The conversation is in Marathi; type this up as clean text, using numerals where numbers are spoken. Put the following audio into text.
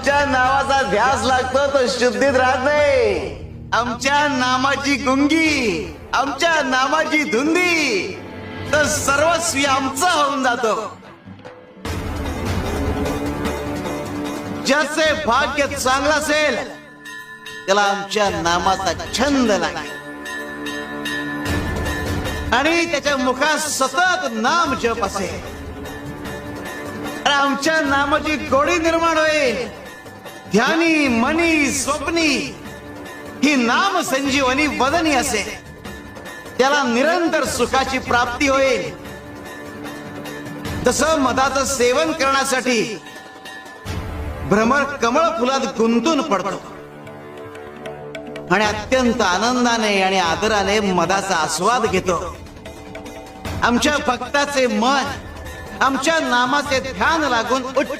आमच्या नावाचा ध्यास लागतो तो शुद्धीत राहत नाही. आमच्या नामाची गुंगी, आमच्या नामाची धुंदी तर सर्वस्वी आमचा होऊन जातो. ज्याचे भाग्य चांगलं असेल त्याला आमच्या नामाचा छंद लागेल आणि त्याच्या मुखात सतत नाम जप असेल. आमच्या नामाची गोडी निर्माण होईल. ध्यानी मनी स्वप्नी ही नाम संजीवनी वदनी असेल. त्याला निरंतर सुखाची प्राप्ती होईल. तसं मधाचं सेवन करण्यासाठी भ्रमर कमळ फुलात गुंतून पडतो आणि अत्यंत आनंदाने आणि आदराने मधाचा आस्वाद घेतो. आमच्या भक्ताचे मन आमच्या नामाचे ध्यान लागून उच्च